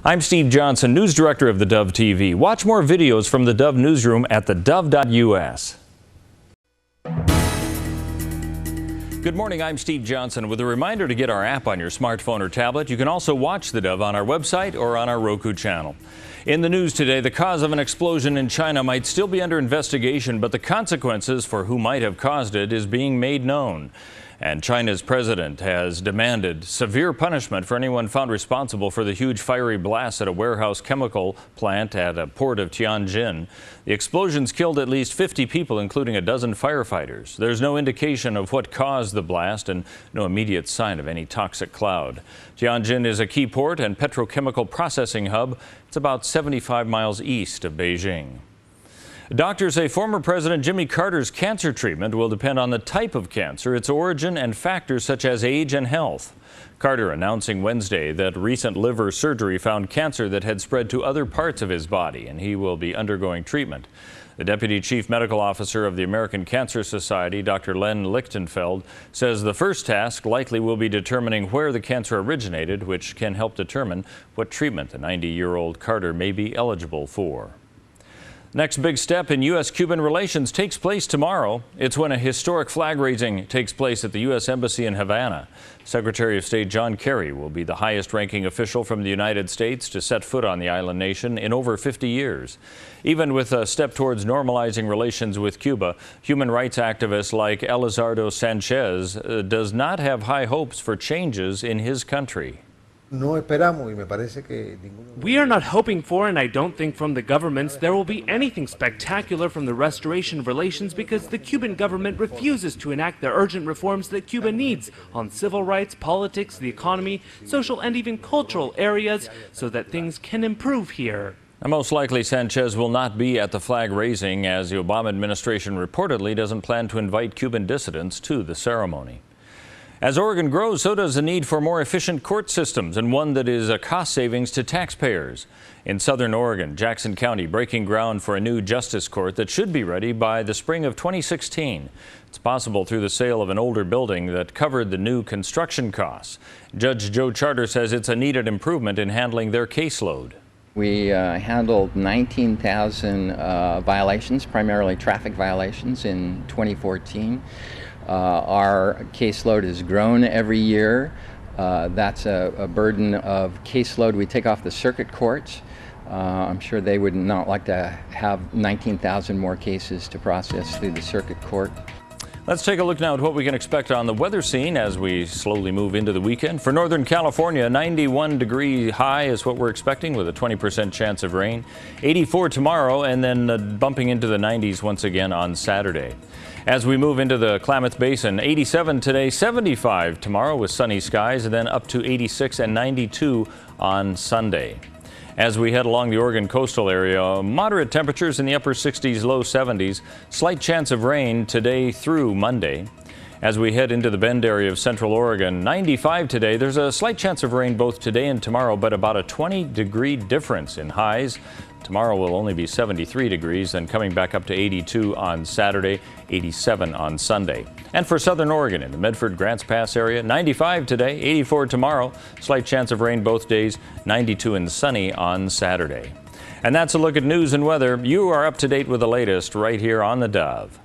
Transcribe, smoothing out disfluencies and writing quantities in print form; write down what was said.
I'm Steve Johnson, News Director of theDove TV. Watch more videos from the Dove newsroom at theDove.us. Good morning, I'm Steve Johnson with a reminder to get our app on your smartphone or tablet. You can also watch the Dove on our website or on our Roku channel. In the news today, the cause of an explosion in China might still be under investigation, but the consequences for who might have caused it is being made known. And China's president has demanded severe punishment for anyone found responsible for the huge fiery blast at a warehouse chemical plant at a port of Tianjin. The explosions killed at least 50 people, including a dozen firefighters. There's no indication of what caused the blast and no immediate sign of any toxic cloud. Tianjin is a key port and petrochemical processing hub. It's about 75 miles east of Beijing. Doctors say former President Jimmy Carter's cancer treatment will depend on the type of cancer, its origin, and factors such as age and health. Carter announcing Wednesday that recent liver surgery found cancer that had spread to other parts of his body, and he will be undergoing treatment. The Deputy Chief Medical Officer of the American Cancer Society, Dr. Len Lichtenfeld, says the first task likely will be determining where the cancer originated, which can help determine what treatment the 90-year-old Carter may be eligible for. Next big step in U.S.-Cuban relations takes place tomorrow. It's when a historic flag raising takes place at the U.S. Embassy in Havana. Secretary of State John Kerry will be the highest-ranking official from the United States to set foot on the island nation in over 50 years. Even with a step towards normalizing relations with Cuba, human rights activist like Elizardo Sanchez does not have high hopes for changes in his country. We are not hoping for, and I don't think from the governments, there will be anything spectacular from the restoration of relations because the Cuban government refuses to enact the urgent reforms that Cuba needs on civil rights, politics, the economy, social and even cultural areas so that things can improve here. Now, most likely Sanchez will not be at the flag raising as the Obama administration reportedly doesn't plan to invite Cuban dissidents to the ceremony. As Oregon grows, so does the need for more efficient court systems and one that is a cost savings to taxpayers. In southern Oregon, Jackson County breaking ground for a new justice court that should be ready by the spring of 2016. It's possible through the sale of an older building that covered the new construction costs. Judge Joe Charter says it's a needed improvement in handling their caseload. We handled 19,000 violations, primarily traffic violations, in 2014. Our caseload has grown every year. That's a burden of caseload we take off the circuit courts. I'm sure they would not like to have 19,000 more cases to process through the circuit court. Let's take a look now at what we can expect on the weather scene as we slowly move into the weekend. For Northern California, a 91-degree high is what we're expecting with a 20% chance of rain. 84 tomorrow and then bumping into the 90s once again on Saturday. As we move into the Klamath Basin, 87 today, 75 tomorrow with sunny skies, and then up to 86 and 92 on Sunday. As we head along the Oregon coastal area, moderate temperatures in the upper 60s, low 70s. Slight chance of rain today through Monday. As we head into the Bend area of central Oregon, 95 today. There's a slight chance of rain both today and tomorrow, but about a 20-degree difference in highs. Tomorrow will only be 73 degrees, then coming back up to 82 on Saturday, 87 on Sunday. And for southern Oregon in the Medford-Grants Pass area, 95 today, 84 tomorrow. Slight chance of rain both days, 92 and sunny on Saturday. And that's a look at news and weather. You are up to date with the latest right here on the Dove.